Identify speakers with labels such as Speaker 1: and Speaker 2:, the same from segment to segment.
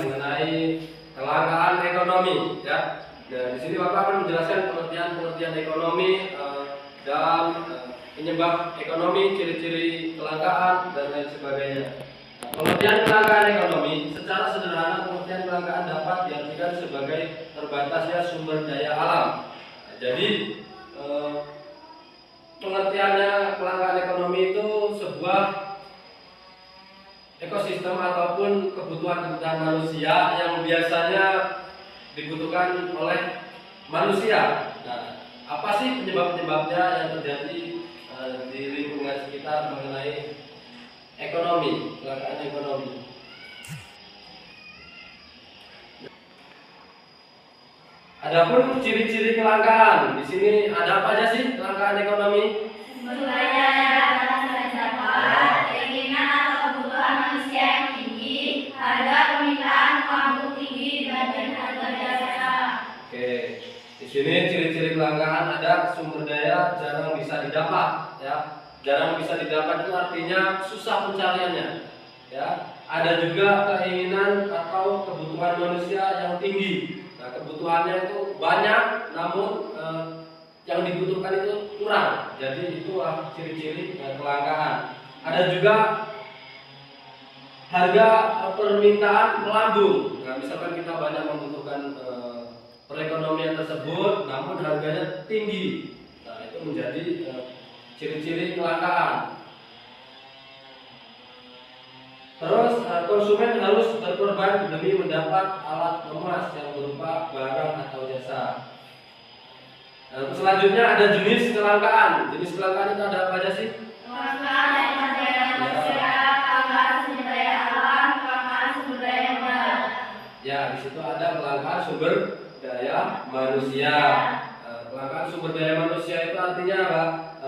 Speaker 1: mengenai kelangkaan ekonomi, ya. Nah, di sini Bapak akan menjelaskan pengertian ekonomi dan penyebab ekonomi, ciri-ciri kelangkaan dan lain sebagainya. Nah, pengertian kelangkaan ekonomi secara sederhana, pengertian kelangkaan dapat diartikan sebagai terbatasnya sumber daya alam. Nah, jadi pengertiannya kelangkaan ekonomi itu sebuah ekosistem ataupun kebutuhan manusia yang biasanya dibutuhkan oleh manusia. Nah, apa sih penyebab-penyebabnya yang terjadi di lingkungan sekitar mengenai ekonomi, kelangkaan ekonomi? Adapun ciri-ciri kelangkaan, di sini ada apa aja sih kelangkaan ekonomi?
Speaker 2: Sumber daya yang dapat didapat, keinginan atau kebutuhan manusia yang tinggi, harga permintaan mampu tinggi dibanding harga jasa.
Speaker 1: Oke, di sini ciri-ciri kelangkaan ada sumber daya jarang bisa didapat, ya. Jarang bisa didapat itu artinya susah pencariannya, ya. Ada juga keinginan atau kebutuhan manusia yang tinggi. Nah, kebutuhannya itu banyak, namun yang dibutuhkan itu kurang. Jadi itulah ciri-ciri kelangkaan. Ada juga harga permintaan melambung. Nah, misalkan kita banyak membutuhkan perekonomian tersebut, namun harganya tinggi. Nah, itu menjadi ciri-ciri kelangkaan. Terus konsumen harus berkorban demi mendapat alat emas yang berupa barang atau jasa. Nah, selanjutnya ada jenis kelangkaan. Jenis kelangkaan itu ada apa aja sih?
Speaker 2: Kelangkaan sumber daya manusia, kelangkaan sumber daya alam, kelangkaan sumber daya modal.
Speaker 1: Ya, di situ ada kelangkaan sumber daya manusia. Kelangkaan sumber daya manusia itu artinya apa?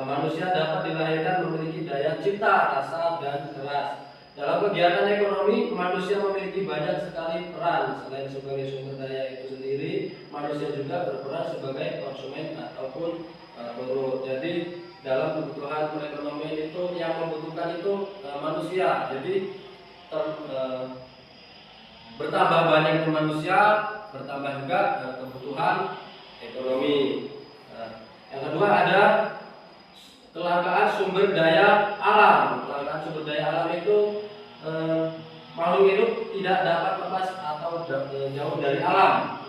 Speaker 1: Manusia dapat dilahirkan memiliki daya cipta, rasa, dan keras. Dalam kegiatan ekonomi, manusia memiliki banyak sekali peran. Selain sebagai sumber daya itu sendiri, manusia juga berperan sebagai konsumen ataupun buruh. Jadi dalam kebutuhan perekonomian itu yang membutuhkan itu manusia. Jadi bertambah banyaknya manusia, bertambah juga kebutuhan ekonomi. Yang kedua ada kelangkaan sumber daya alam. Kelangkaan sumber daya alam itu makhluk hidup tidak dapat lepas atau jauh dari alam.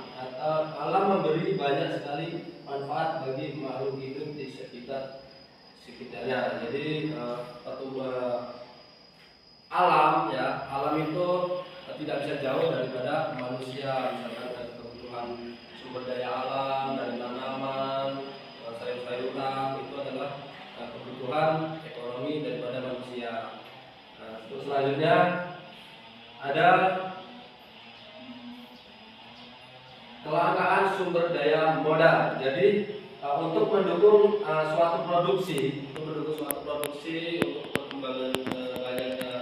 Speaker 1: Alam memberi banyak sekali manfaat bagi makhluk hidup di sekitarnya. Jadi alam, ya, alam itu tidak bisa jauh daripada manusia. Misalkan dari kebutuhan sumber daya alam, dari tanaman, sayur-sayuran, itu adalah kebutuhan ekonomi daripada manusia. Terus selanjutnya ada kelangkaan sumber daya modal. Jadi untuk mendukung suatu produksi, untuk perkembangan banyaknya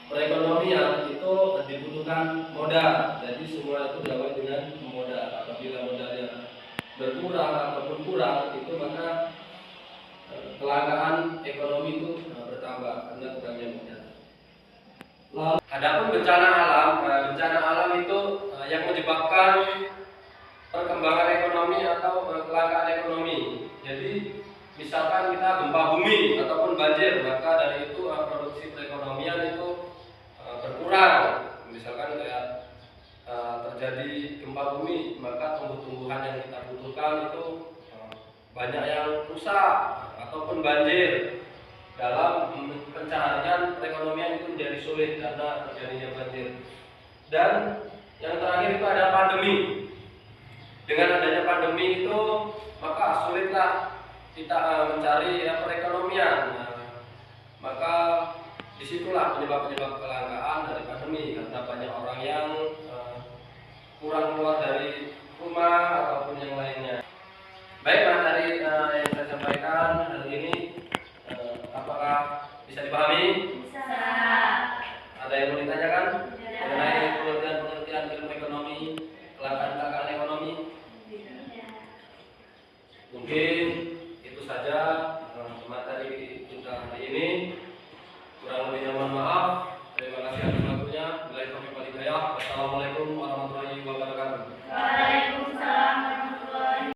Speaker 1: perekonomian itu dibutuhkan modal. Jadi semua itu diawali dengan modal. Apabila modalnya berkurang ataupun kurang, itu maka kelangkaan ekonomi itu bertambah karena kurangnya modal. Lalu, adapun bencana alam itu yang menyebabkan perkembangan ekonomi atau kelangkaan ekonomi. Jadi misalkan kita gempa bumi ataupun banjir, maka dari itu produksi perekonomian itu berkurang. Misalkan kayak terjadi gempa bumi, maka tumbuh-tumbuhan yang kita butuhkan itu banyak yang rusak, ataupun banjir. Dalam pencaharian perekonomian itu menjadi sulit karena terjadinya banjir. Dan yang terakhir itu ada pandemi. Dengan adanya pandemi itu maka sulitlah kita mencari perekonomian. Maka disitulah penyebab-penyebab kelangkaan dari pandemi, karena banyak orang yang kurang keluar dari rumah ataupun yang lainnya. Baik, materi yang saya sampaikan hari ini apakah bisa dipahami?
Speaker 2: Bisa.
Speaker 1: Ada yang mau ditanyakan mengenai pengertian ilmu ekonomi, kelangkaan ekonomi? Mungkin itu saja materi kita hari ini. Kurang lebihnya mohon maaf. Terima kasih atas waktunya. Bila itu hidayah. Wassalamualaikum warahmatullahi wabarakatuh.